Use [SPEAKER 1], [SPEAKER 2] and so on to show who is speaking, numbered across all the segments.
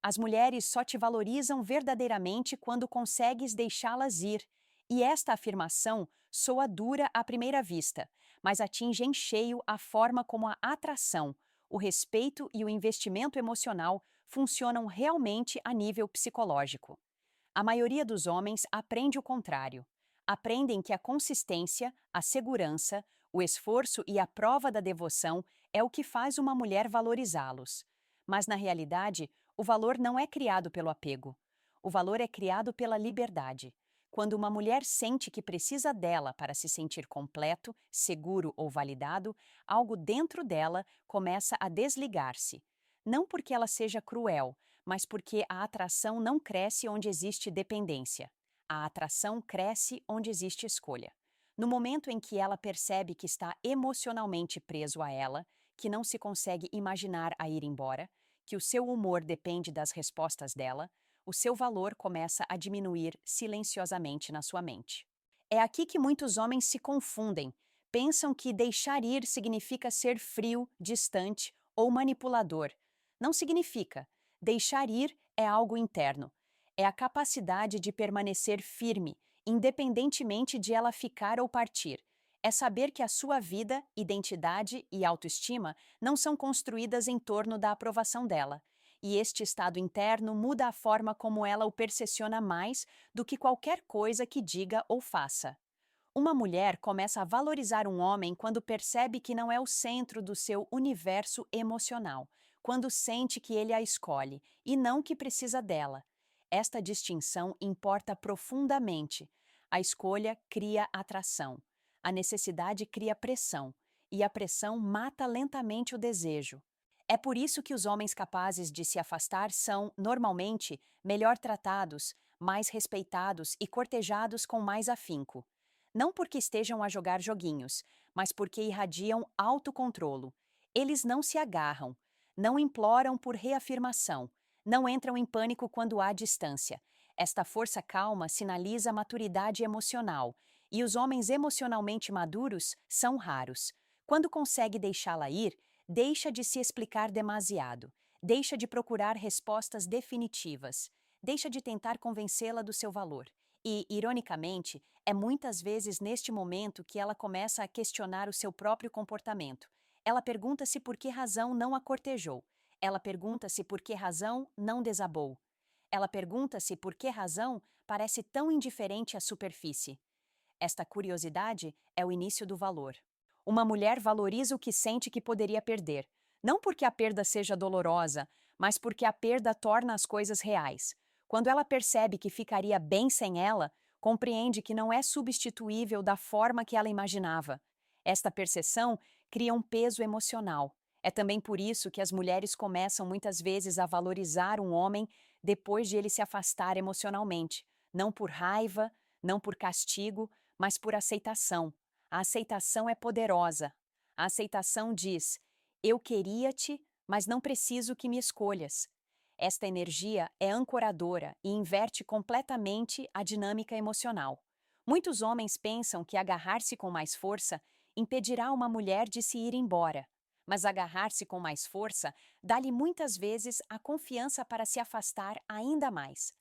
[SPEAKER 1] As mulheres só te valorizam verdadeiramente quando consegues deixá-las ir. E esta afirmação soa dura à primeira vista, mas atinge em cheio a forma como a atração, o respeito e o investimento emocional funcionam realmente a nível psicológico. A maioria dos homens aprende o contrário. Aprendem que a consistência, a segurança, o esforço e a prova da devoção é o que faz uma mulher valorizá-los. Mas, na realidade, o valor não é criado pelo apego. O valor é criado pela liberdade. Quando uma mulher sente que precisa dela para se sentir completo, seguro ou validado, algo dentro dela começa a desligar-se. Não porque ela seja cruel, mas porque a atração não cresce onde existe dependência. A atração cresce onde existe escolha. No momento em que ela percebe que está emocionalmente preso a ela, que não se consegue imaginar a ir embora, que o seu humor depende das respostas dela, o seu valor começa a diminuir silenciosamente na sua mente. É aqui que muitos homens se confundem. Pensam que deixar ir significa ser frio, distante ou manipulador. Não significa. Deixar ir é algo interno. É a capacidade de permanecer firme, independentemente de ela ficar ou partir. É saber que a sua vida, identidade e autoestima não são construídas em torno da aprovação dela. E este estado interno muda a forma como ela o percepciona mais do que qualquer coisa que diga ou faça. Uma mulher começa a valorizar um homem quando percebe que não é o centro do seu universo emocional, quando sente que ele a escolhe e não que precisa dela. Esta distinção importa profundamente. A escolha cria atração, a necessidade cria pressão, e a pressão mata lentamente o desejo. É por isso que os homens capazes de se afastar são, normalmente, melhor tratados, mais respeitados e cortejados com mais afinco. Não porque estejam a jogar joguinhos, mas porque irradiam autocontrolo. Eles não se agarram, não imploram por reafirmação, não entram em pânico quando há distância. Esta força calma sinaliza maturidade emocional, e os homens emocionalmente maduros são raros. Quando consegue deixá-la ir, deixa de se explicar demasiado, deixa de procurar respostas definitivas, deixa de tentar convencê-la do seu valor. E, ironicamente, é muitas vezes neste momento que ela começa a questionar o seu próprio comportamento. Ela pergunta-se por que razão não a cortejou. Ela pergunta-se por que razão não desabou. Ela pergunta-se por que razão parece tão indiferente à superfície. Esta curiosidade é o início do valor. Uma mulher valoriza o que sente que poderia perder, não porque a perda seja dolorosa, mas porque a perda torna as coisas reais. Quando ela percebe que ficaria bem sem ela, compreende que não é substituível da forma que ela imaginava. Esta percepção cria um peso emocional. É também por isso que as mulheres começam muitas vezes a valorizar um homem depois de ele se afastar emocionalmente, não por raiva, não por castigo, mas por aceitação. A aceitação é poderosa. A aceitação diz: eu queria-te, mas não preciso que me escolhas. Esta energia é ancoradora e inverte completamente a dinâmica emocional. Muitos homens pensam que agarrar-se com mais força impedirá uma mulher de se ir embora. Mas agarrar-se com mais força dá-lhe muitas vezes a confiança para se afastar ainda mais.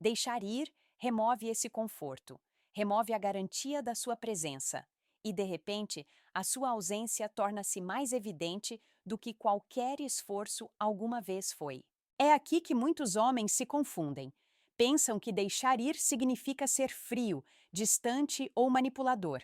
[SPEAKER 1] Deixar ir remove esse conforto, remove a garantia da sua presença. E, de repente, a sua ausência torna-se mais evidente do que qualquer esforço alguma vez foi. É aqui que muitos homens se confundem. Pensam que deixar ir significa ser frio, distante ou manipulador.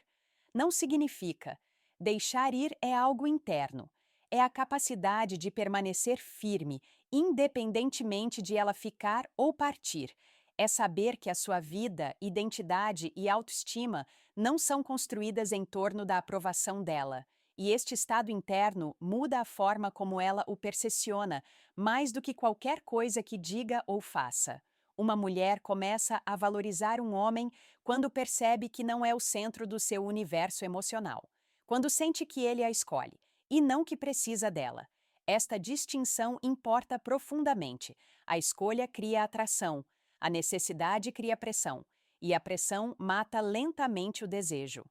[SPEAKER 1] Não significa. Deixar ir é algo interno. É a capacidade de permanecer firme, independentemente de ela ficar ou partir. É saber que a sua vida, identidade e autoestima não são construídas em torno da aprovação dela. E este estado interno muda a forma como ela o percepciona, mais do que qualquer coisa que diga ou faça. Uma mulher começa a valorizar um homem quando percebe que não é o centro do seu universo emocional, quando sente que ele a escolhe, e não que precisa dela. Esta distinção importa profundamente. A escolha cria atração, a necessidade cria pressão, e a pressão mata lentamente o desejo.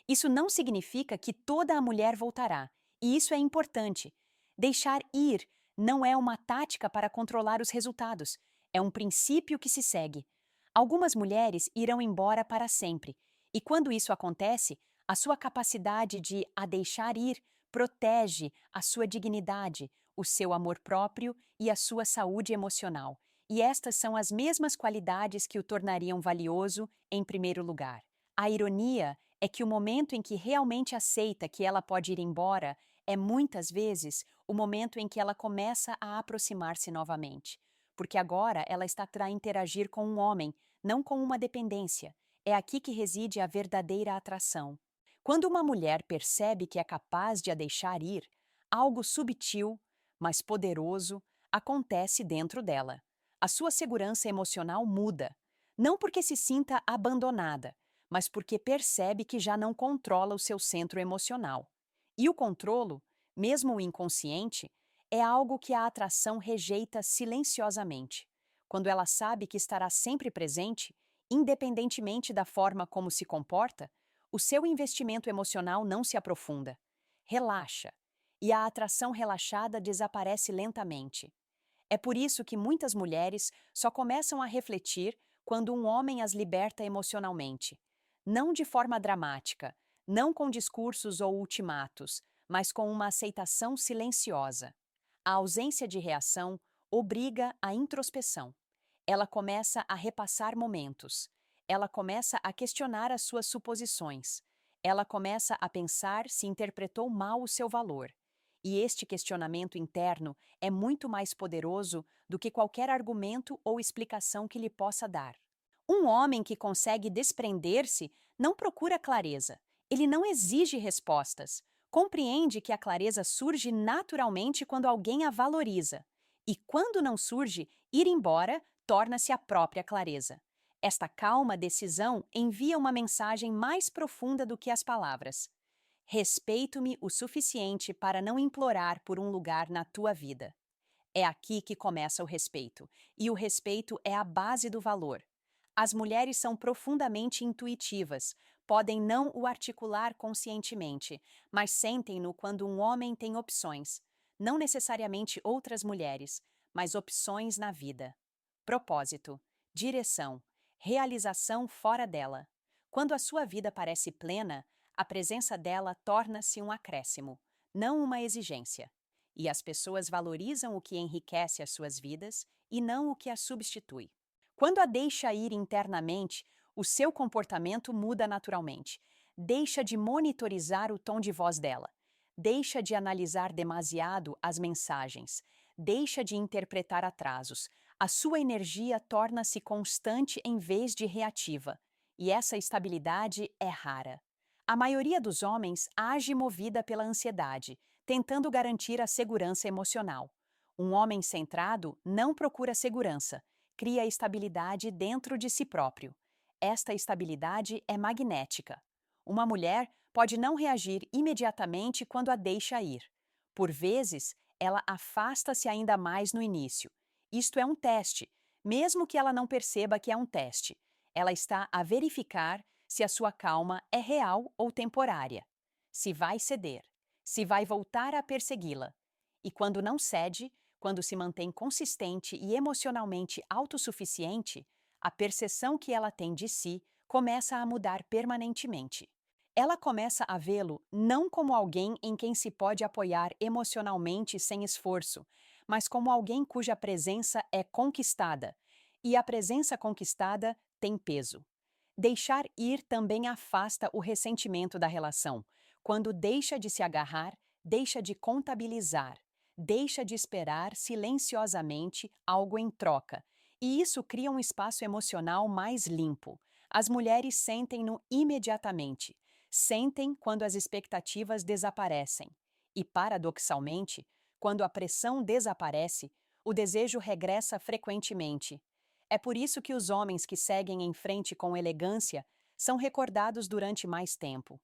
[SPEAKER 1] Isso não significa que toda a mulher voltará, e isso é importante. Deixar ir Não é uma tática para controlar os resultados, é um princípio que se segue. Algumas mulheres irão embora para sempre, e quando isso acontece, a sua capacidade de a deixar ir protege a sua dignidade, o seu amor próprio e a sua saúde emocional. E estas são as mesmas qualidades que o tornariam valioso em primeiro lugar. A ironia é que o momento em que realmente aceita que ela pode ir embora é muitas vezes o momento em que ela começa a aproximar-se novamente, porque agora ela está para interagir com um homem, não com uma dependência. É aqui que reside a verdadeira atração. Quando uma mulher percebe que é capaz de a deixar ir, algo subtil, mas poderoso, acontece dentro dela. A sua segurança emocional muda, não porque se sinta abandonada, mas porque percebe que já não controla o seu centro emocional. E o controlo, mesmo o inconsciente, é algo que a atração rejeita silenciosamente. Quando ela sabe que estará sempre presente, independentemente da forma como se comporta, o seu investimento emocional não se aprofunda. Relaxa, e a atração relaxada desaparece lentamente. É por isso que muitas mulheres só começam a refletir quando um homem as liberta emocionalmente. Não de forma dramática, não com discursos ou ultimatos, mas com uma aceitação silenciosa. A ausência de reação obriga a introspeção. Ela começa a repassar momentos. Ela começa a questionar as suas suposições. Ela começa a pensar se interpretou mal o seu valor. E este questionamento interno é muito mais poderoso do que qualquer argumento ou explicação que lhe possa dar. Um homem que consegue desprender-se não procura clareza. Ele não exige respostas. Compreende que a clareza surge naturalmente quando alguém a valoriza. E quando não surge, ir embora torna-se a própria clareza. Esta calma decisão envia uma mensagem mais profunda do que as palavras. Respeito-me o suficiente para não implorar por um lugar na tua vida. É aqui que começa o respeito, e o respeito é a base do valor. As mulheres são profundamente intuitivas, podem não o articular conscientemente, mas sentem-no quando um homem tem opções, não necessariamente outras mulheres, mas opções na vida. Propósito, direção, realização fora dela. Quando a sua vida parece plena, a presença dela torna-se um acréscimo, não uma exigência. E as pessoas valorizam o que enriquece as suas vidas e não o que as substitui. Quando a deixa ir internamente, o seu comportamento muda naturalmente. Deixa de monitorizar o tom de voz dela. Deixa de analisar demasiado as mensagens. Deixa de interpretar atrasos. A sua energia torna-se constante em vez de reativa. E essa estabilidade é rara. A maioria dos homens age movida pela ansiedade, tentando garantir a segurança emocional. Um homem centrado não procura segurança, cria estabilidade dentro de si próprio. Esta estabilidade é magnética. Uma mulher pode não reagir imediatamente quando a deixa ir. Por vezes, ela afasta-se ainda mais no início. Isto é um teste, mesmo que ela não perceba que é um teste. Ela está a verificar se a sua calma é real ou temporária, se vai ceder, se vai voltar a persegui-la. E quando não cede, quando se mantém consistente e emocionalmente autossuficiente, a percepção que ela tem de si começa a mudar permanentemente. Ela começa a vê-lo não como alguém em quem se pode apoiar emocionalmente sem esforço, mas como alguém cuja presença é conquistada. E a presença conquistada tem peso. Deixar ir também afasta o ressentimento da relação. Quando deixa de se agarrar, deixa de contabilizar, deixa de esperar silenciosamente algo em troca. E isso cria um espaço emocional mais limpo. As mulheres sentem-no imediatamente. Sentem quando as expectativas desaparecem. E, paradoxalmente, quando a pressão desaparece, o desejo regressa frequentemente. É por isso que os homens que seguem em frente com elegância são recordados durante mais tempo.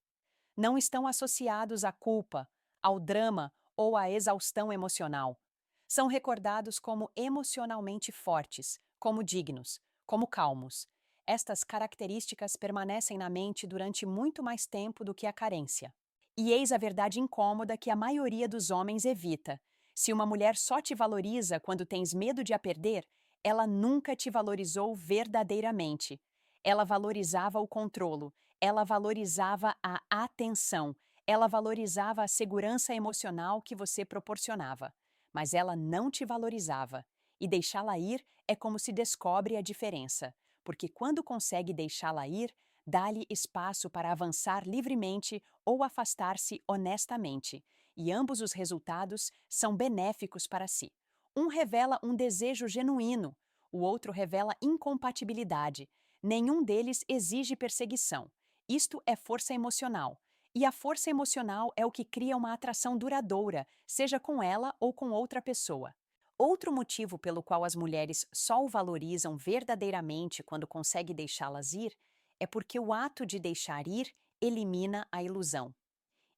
[SPEAKER 1] Não estão associados à culpa, ao drama ou à exaustão emocional. São recordados como emocionalmente fortes, como dignos, como calmos. Estas características permanecem na mente durante muito mais tempo do que a carência. E eis a verdade incômoda que a maioria dos homens evita. Se uma mulher só te valoriza quando tens medo de a perder, ela nunca te valorizou verdadeiramente. Ela valorizava o controlo, ela valorizava a atenção, ela valorizava a segurança emocional que você proporcionava. Mas ela não te valorizava. E deixá-la ir é como se descobre a diferença, porque quando consegue deixá-la ir, dá-lhe espaço para avançar livremente ou afastar-se honestamente, e ambos os resultados são benéficos para si. Um revela um desejo genuíno, o outro revela incompatibilidade. Nenhum deles exige perseguição. Isto é força emocional. E a força emocional é o que cria uma atração duradoura, seja com ela ou com outra pessoa. Outro motivo pelo qual as mulheres só o valorizam verdadeiramente quando consegue deixá-las ir é porque o ato de deixar ir elimina a ilusão.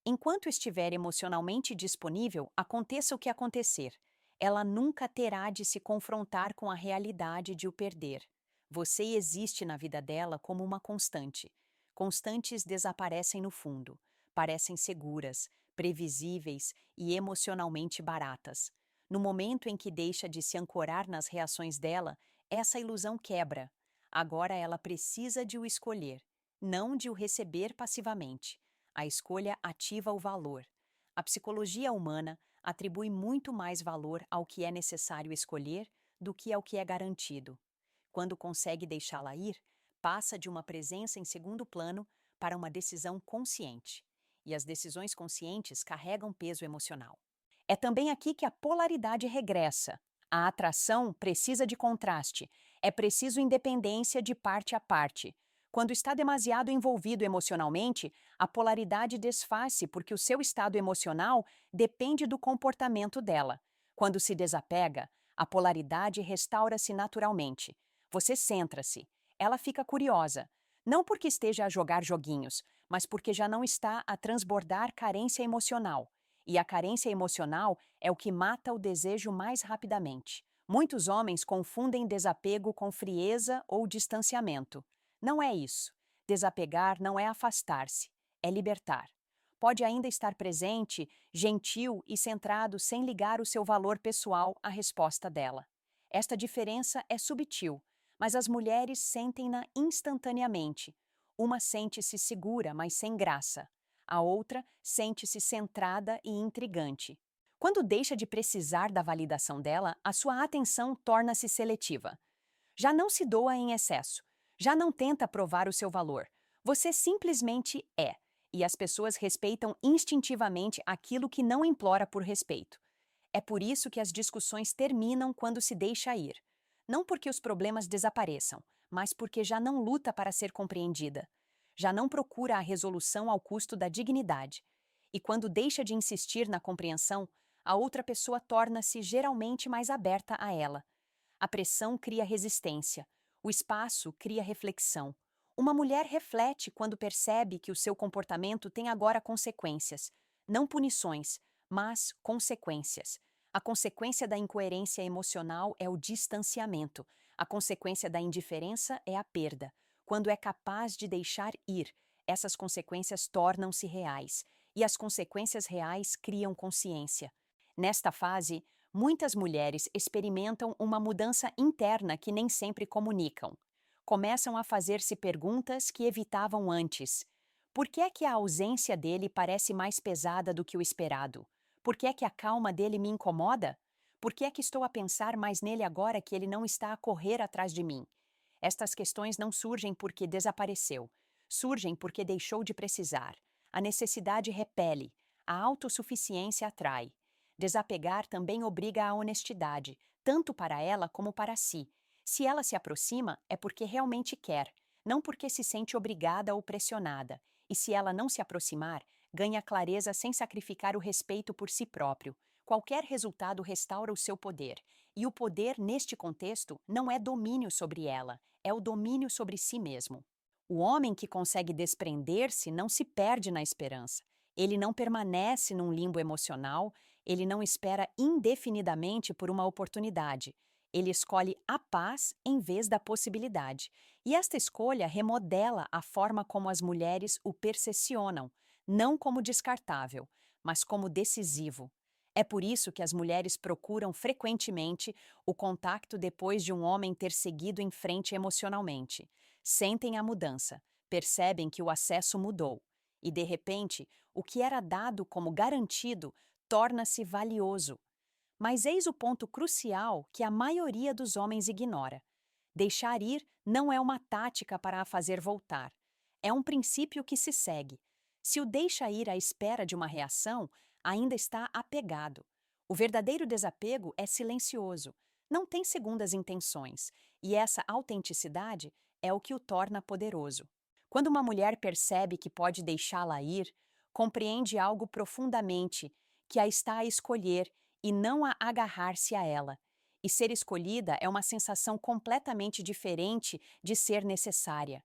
[SPEAKER 1] Enquanto estiver emocionalmente disponível, aconteça o que acontecer, ela nunca terá de se confrontar com a realidade de o perder. Você existe na vida dela como uma constante. Constantes desaparecem no fundo, parecem seguras, previsíveis e emocionalmente baratas. No momento em que deixa de se ancorar nas reações dela, essa ilusão quebra. Agora ela precisa de o escolher, não de o receber passivamente. A escolha ativa o valor. A psicologia humana atribui muito mais valor ao que é necessário escolher do que ao que é garantido. Quando consegue deixá-la ir, passa de uma presença em segundo plano para uma decisão consciente. E as decisões conscientes carregam peso emocional. É também aqui que a polaridade regressa. A atração precisa de contraste, é preciso independência de parte a parte. Quando está demasiado envolvido emocionalmente, a polaridade desfaz-se porque o seu estado emocional depende do comportamento dela. Quando se desapega, a polaridade restaura-se naturalmente. Você centra-se. Ela fica curiosa. Não porque esteja a jogar joguinhos, mas porque já não está a transbordar carência emocional. E a carência emocional é o que mata o desejo mais rapidamente. Muitos homens confundem desapego com frieza ou distanciamento. Não é isso. Desapegar não é afastar-se, é libertar. Pode ainda estar presente, gentil e centrado sem ligar o seu valor pessoal à resposta dela. Esta diferença é subtil, mas as mulheres sentem-na instantaneamente. Uma sente-se segura, mas sem graça. A outra sente-se centrada e intrigante. Quando deixa de precisar da validação dela, a sua atenção torna-se seletiva. Já não se doa em excesso. Já não tenta provar o seu valor. Você simplesmente é. E as pessoas respeitam instintivamente aquilo que não implora por respeito. É por isso que as discussões terminam quando se deixa ir. Não porque os problemas desapareçam, mas porque já não luta para ser compreendida. Já não procura a resolução ao custo da dignidade. E quando deixa de insistir na compreensão, a outra pessoa torna-se geralmente mais aberta a ela. A pressão cria resistência. O espaço cria reflexão. Uma mulher reflete quando percebe que o seu comportamento tem agora consequências. Não punições, mas consequências. A consequência da incoerência emocional é o distanciamento. A consequência da indiferença é a perda. Quando é capaz de deixar ir, essas consequências tornam-se reais. E as consequências reais criam consciência. Nesta fase, muitas mulheres experimentam uma mudança interna que nem sempre comunicam. Começam a fazer-se perguntas que evitavam antes. Por que é que a ausência dele parece mais pesada do que o esperado? Por que é que a calma dele me incomoda? Por que é que estou a pensar mais nele agora que ele não está a correr atrás de mim? Estas questões não surgem porque desapareceu. Surgem porque deixou de precisar. A necessidade repele. A autossuficiência atrai. Desapegar também obriga à honestidade, tanto para ela como para si. Se ela se aproxima, é porque realmente quer, não porque se sente obrigada ou pressionada. E se ela não se aproximar, ganha clareza sem sacrificar o respeito por si próprio. Qualquer resultado restaura o seu poder. E o poder, neste contexto, não é domínio sobre ela, é o domínio sobre si mesmo. O homem que consegue desprender-se não se perde na esperança. Ele não permanece num limbo emocional, ele não espera indefinidamente por uma oportunidade. Ele escolhe a paz em vez da possibilidade. E esta escolha remodela a forma como as mulheres o percepcionam, não como descartável, mas como decisivo. É por isso que as mulheres procuram frequentemente o contato depois de um homem ter seguido em frente emocionalmente. Sentem a mudança, percebem que o acesso mudou e, de repente, o que era dado como garantido torna-se valioso. Mas eis o ponto crucial que a maioria dos homens ignora. Deixar ir não é uma tática para a fazer voltar. É um princípio que se segue. Se o deixa ir à espera de uma reação, ainda está apegado. O verdadeiro desapego é silencioso, não tem segundas intenções, e essa autenticidade é o que o torna poderoso. Quando uma mulher percebe que pode deixá-la ir, compreende algo profundamente, que a está a escolher e não a agarrar-se a ela. E ser escolhida é uma sensação completamente diferente de ser necessária.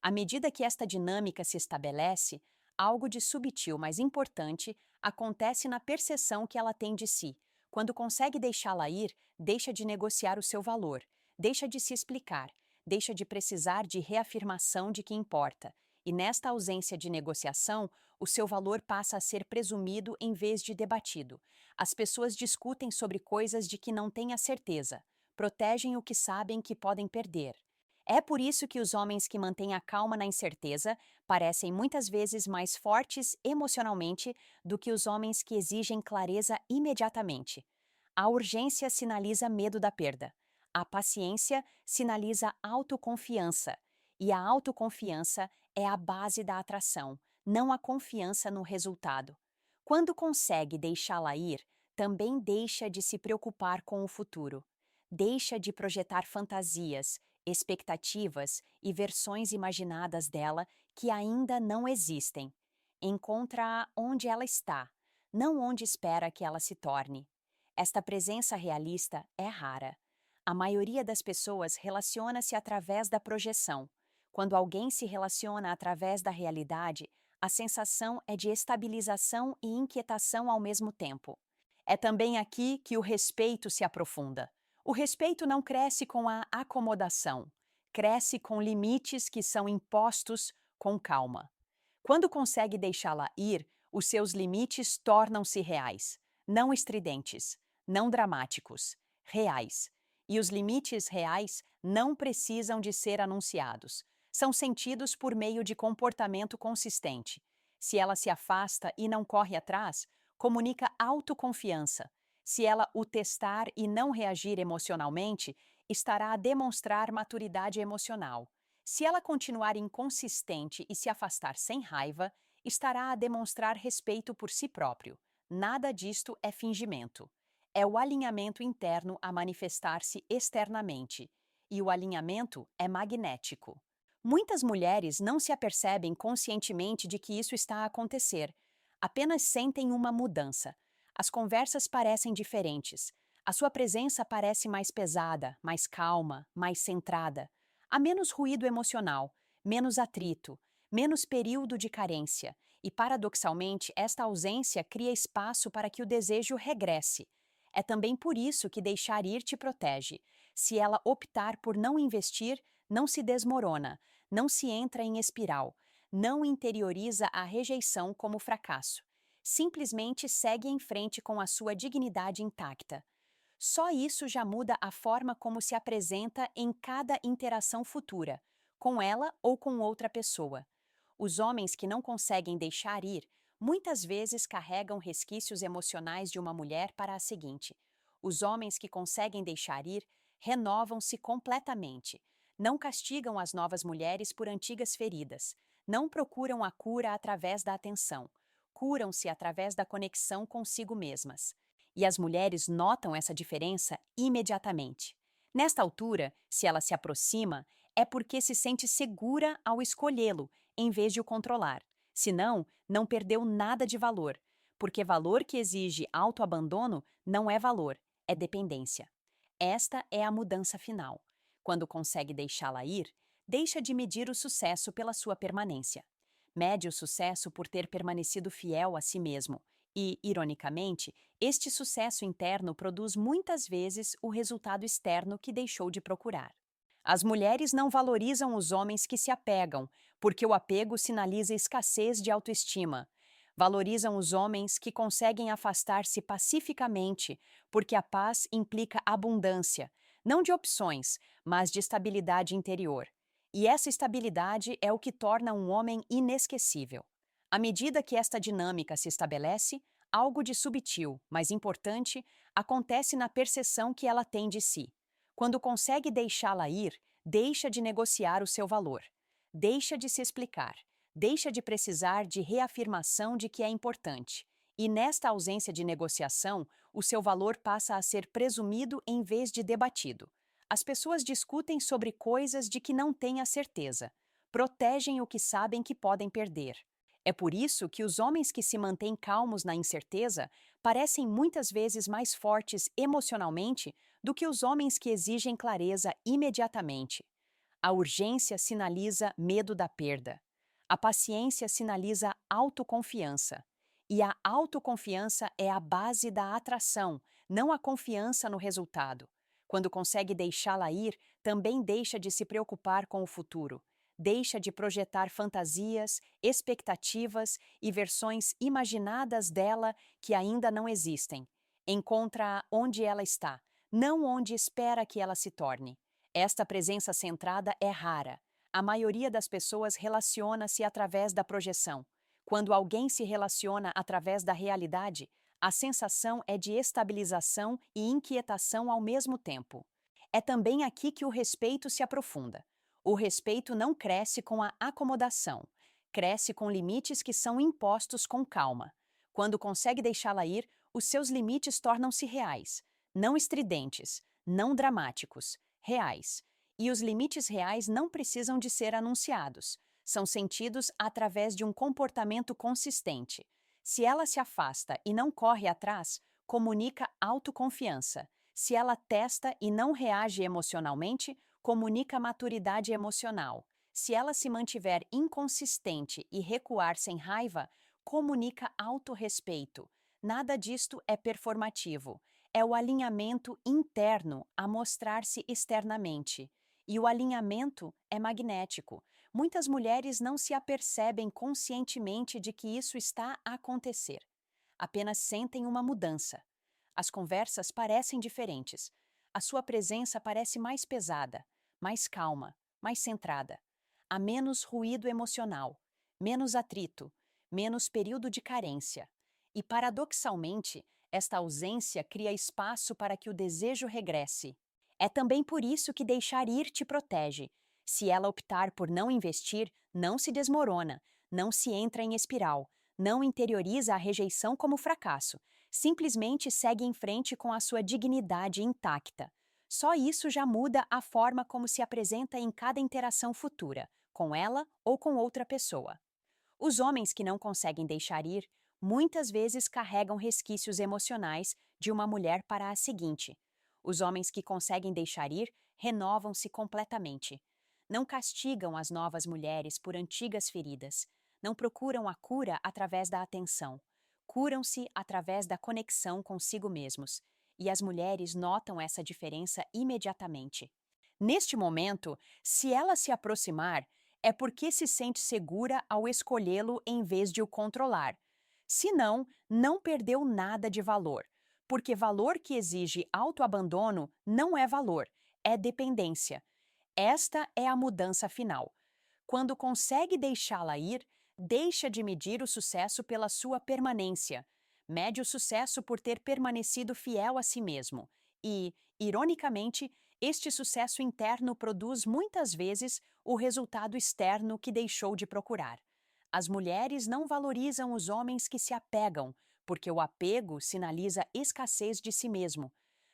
[SPEAKER 1] À medida que esta dinâmica se estabelece, algo de subtil, mas importante, acontece na percepção que ela tem de si. Quando consegue deixá-la ir, deixa de negociar o seu valor, deixa de se explicar, deixa de precisar de reafirmação de que importa. E nesta ausência de negociação, o seu valor passa a ser presumido em vez de debatido. As pessoas discutem sobre coisas de que não têm a certeza, protegem o que sabem que podem perder. É por isso que os homens que mantêm a calma na incerteza parecem muitas vezes mais fortes emocionalmente do que os homens que exigem clareza imediatamente. A urgência sinaliza medo da perda. A paciência sinaliza autoconfiança. E a autoconfiança é a base da atração, não a confiança no resultado. Quando consegue deixá-la ir, também deixa de se preocupar com o futuro. Deixa de projetar fantasias, expectativas e versões imaginadas dela que ainda não existem. Encontra-a onde ela está, não onde espera que ela se torne. Esta presença realista é rara. A maioria das pessoas relaciona-se através da projeção. Quando alguém se relaciona através da realidade, a sensação é de estabilização e inquietação ao mesmo tempo. É também aqui que o respeito se aprofunda. O respeito não cresce com a acomodação, cresce com limites que são impostos com calma. Quando consegue deixá-la ir, os seus limites tornam-se reais, não estridentes, não dramáticos, reais. E os limites reais não precisam de ser anunciados. São sentidos por meio de comportamento consistente. Se ela se afasta e não corre atrás, comunica autoconfiança. Se ela o testar e não reagir emocionalmente, estará a demonstrar maturidade emocional. Se ela continuar inconsistente e se afastar sem raiva, estará a demonstrar respeito por si próprio. Nada disto é fingimento. É o alinhamento interno a manifestar-se externamente. E o alinhamento é magnético. Muitas mulheres não se apercebem conscientemente de que isso está a acontecer. Apenas sentem uma mudança. As conversas parecem diferentes. A sua presença parece mais pesada, mais calma, mais centrada. Há menos ruído emocional, menos atrito, menos período de carência. E, paradoxalmente, esta ausência cria espaço para que o desejo regresse. É também por isso que deixar ir te protege. Se ela optar por não investir, não se desmorona, não se entra em espiral, não interioriza a rejeição como fracasso. Simplesmente segue em frente com a sua dignidade intacta. Só isso já muda a forma como se apresenta em cada interação futura, com ela ou com outra pessoa. Os homens que não conseguem deixar ir muitas vezes carregam resquícios emocionais de uma mulher para a seguinte. Os homens que conseguem deixar ir renovam-se completamente. Não castigam as novas mulheres por antigas feridas. Não procuram a cura através da atenção. Curam-se através da conexão consigo mesmas. E as mulheres notam essa diferença imediatamente. Nesta altura, se ela se aproxima, é porque se sente segura ao escolhê-lo, em vez de o controlar. Senão, não perdeu nada de valor, porque valor que exige autoabandono não é valor, é dependência. Esta é a mudança final. Quando consegue deixá-la ir, deixa de medir o sucesso pela sua permanência. Mede o sucesso por ter permanecido fiel a si mesmo. E, ironicamente, este sucesso interno produz muitas vezes o resultado externo que deixou de procurar. As mulheres não valorizam os homens que se apegam, porque o apego sinaliza escassez de autoestima. Valorizam os homens que conseguem afastar-se pacificamente, porque a paz implica abundância, não de opções, mas de estabilidade interior. E essa estabilidade é o que torna um homem inesquecível. À medida que esta dinâmica se estabelece, algo de subtil, mas importante, acontece na percepção que ela tem de si. Quando consegue deixá-la ir, deixa de negociar o seu valor, deixa de se explicar, deixa de precisar de reafirmação de que é importante. E nesta ausência de negociação, o seu valor passa a ser presumido em vez de debatido. As pessoas discutem sobre coisas de que não têm a certeza, protegem o que sabem que podem perder. É por isso que os homens que se mantêm calmos na incerteza parecem muitas vezes mais fortes emocionalmente do que os homens que exigem clareza imediatamente. A urgência sinaliza medo da perda. A paciência sinaliza autoconfiança. E a autoconfiança é a base da atração, não a confiança no resultado. Quando consegue deixá-la ir, também deixa de se preocupar com o futuro. Deixa de projetar fantasias, expectativas e versões imaginadas dela que ainda não existem. Encontra-a onde ela está, não onde espera que ela se torne. Esta presença centrada é rara. A maioria das pessoas relaciona-se através da projeção. Quando alguém se relaciona através da realidade, a sensação é de estabilização e inquietação ao mesmo tempo. É também aqui que o respeito se aprofunda. O respeito não cresce com a acomodação, cresce com limites que são impostos com calma. Quando consegue deixá-la ir, os seus limites tornam-se reais, não estridentes, não dramáticos, reais. E os limites reais não precisam de ser anunciados, são sentidos através de um comportamento consistente. Se ela se afasta e não corre atrás, comunica autoconfiança. Se ela testa e não reage emocionalmente, comunica maturidade emocional. Se ela se mantiver inconsistente e recuar sem raiva, comunica autorrespeito. Nada disto é performativo. É o alinhamento interno a mostrar-se externamente. E o alinhamento é magnético. Muitas mulheres não se apercebem conscientemente de que isso está a acontecer. Apenas sentem uma mudança. As conversas parecem diferentes. A sua presença parece mais pesada, mais calma, mais centrada. Há menos ruído emocional, menos atrito, menos período de carência. E, paradoxalmente, esta ausência cria espaço para que o desejo regresse. É também por isso que deixar ir te protege. Se ela optar por não investir, não se desmorona, não se entra em espiral, não interioriza a rejeição como fracasso, simplesmente segue em frente com a sua dignidade intacta. Só isso já muda a forma como se apresenta em cada interação futura, com ela ou com outra pessoa. Os homens que não conseguem deixar ir, muitas vezes carregam resquícios emocionais de uma mulher para a seguinte. Os homens que conseguem deixar ir renovam-se completamente. Não castigam as novas mulheres por antigas feridas. Não procuram a cura através da atenção. Curam-se através da conexão consigo mesmos. E as mulheres notam essa diferença imediatamente. Neste momento, se ela se aproximar, é porque se sente segura ao escolhê-lo em vez de o controlar. Se não, não perdeu nada de valor, porque valor que exige autoabandono não é valor, é dependência. Esta é a mudança final. Quando consegue deixá-la ir, deixa de medir o sucesso pela sua permanência. Mede o sucesso por ter permanecido fiel a si mesmo. E, ironicamente, este sucesso interno produz muitas vezes o resultado externo que deixou de procurar. As mulheres não valorizam os homens que se apegam, porque o apego sinaliza escassez de si mesmo.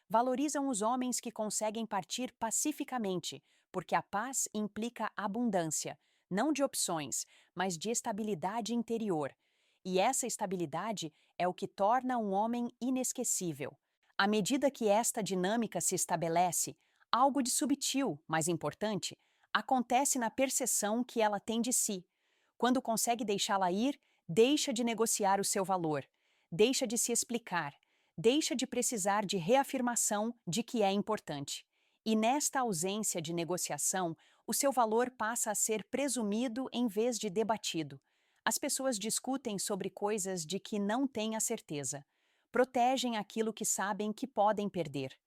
[SPEAKER 1] Valorizam os homens que conseguem partir pacificamente, porque a paz implica abundância, não de opções, mas de estabilidade interior. E essa estabilidade é o que torna um homem inesquecível. À medida que esta dinâmica se estabelece, algo de subtil, mas importante, acontece na percepção que ela tem de si. Quando consegue deixá-la ir, deixa de negociar o seu valor, deixa de se explicar, deixa de precisar de reafirmação de que é importante. E nesta ausência de negociação, o seu valor passa a ser presumido em vez de debatido. As pessoas discutem sobre coisas de que não têm a certeza. Protegem aquilo que sabem que podem perder.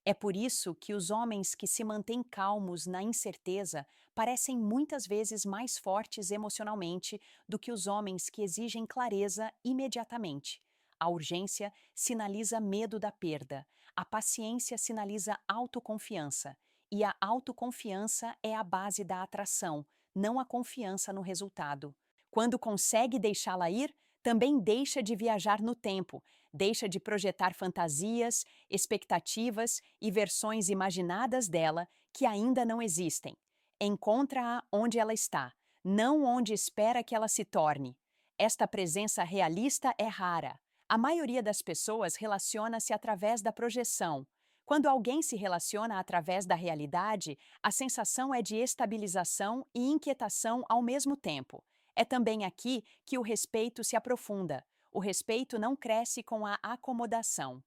[SPEAKER 1] É por isso que os homens que se mantêm calmos na incerteza parecem muitas vezes mais fortes emocionalmente do que os homens que exigem clareza imediatamente. A urgência sinaliza medo da perda, a paciência sinaliza autoconfiança, e a autoconfiança é a base da atração, não a confiança no resultado. Quando consegue deixá-la ir, também deixa de viajar no tempo, deixa de projetar fantasias, expectativas e versões imaginadas dela que ainda não existem. Encontra-a onde ela está, não onde espera que ela se torne. Esta presença realista é rara. A maioria das pessoas relaciona-se através da projeção. Quando alguém se relaciona através da realidade, a sensação é de estabilização e inquietação ao mesmo tempo. É também aqui que o respeito se aprofunda. O respeito não cresce com a acomodação.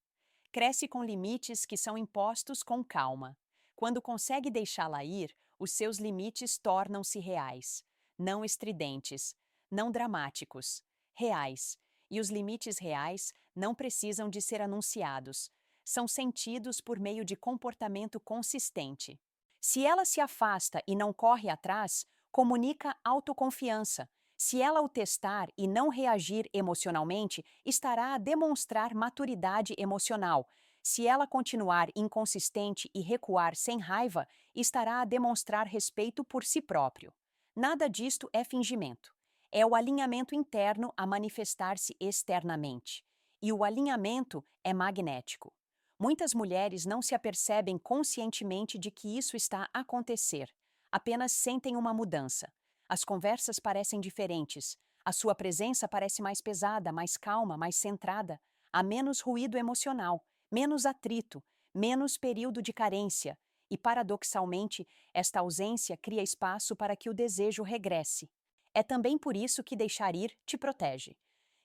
[SPEAKER 1] Cresce com limites que são impostos com calma. Quando consegue deixá-la ir, os seus limites tornam-se reais, não estridentes, não dramáticos, reais. E os limites reais não precisam de ser anunciados. São sentidos por meio de comportamento consistente. Se ela se afasta e não corre atrás, comunica autoconfiança. Se ela o testar e não reagir emocionalmente, estará a demonstrar maturidade emocional. Se ela continuar inconsistente e recuar sem raiva, estará a demonstrar respeito por si próprio. Nada disto é fingimento. É o alinhamento interno a manifestar-se externamente. E o alinhamento é magnético. Muitas mulheres não se apercebem conscientemente de que isso está a acontecer. Apenas sentem uma mudança. As conversas parecem diferentes. A sua presença parece mais pesada, mais calma, mais centrada. Há menos ruído emocional, menos atrito, menos período de carência. E, paradoxalmente, esta ausência cria espaço para que o desejo regresse. É também por isso que deixar ir te protege.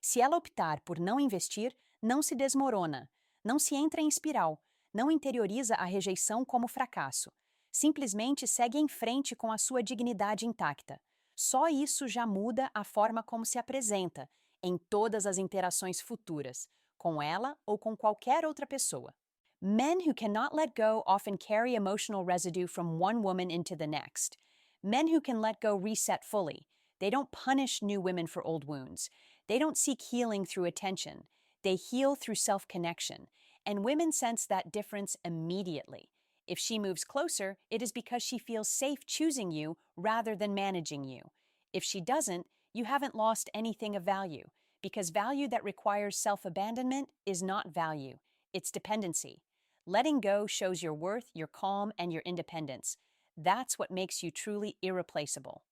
[SPEAKER 1] Se ela optar por não investir, não se desmorona, não se entra em espiral, não interioriza a rejeição como fracasso. Simplesmente segue em frente com a sua dignidade intacta. Só isso já muda a forma como se apresenta em todas as interações futuras, com ela ou com qualquer outra pessoa. Men who cannot let go often carry emotional residue from one woman into the next. Men who can let go reset fully. They don't punish new women for old wounds. They don't seek healing through attention. They heal through self-connection. And women sense that difference immediately. If she moves closer, it is because she feels safe choosing you rather than managing you. If she doesn't, you haven't lost anything of value, because value that requires self-abandonment is not value, it's dependency. Letting go shows your worth, your calm, and your independence. That's what makes you truly irreplaceable.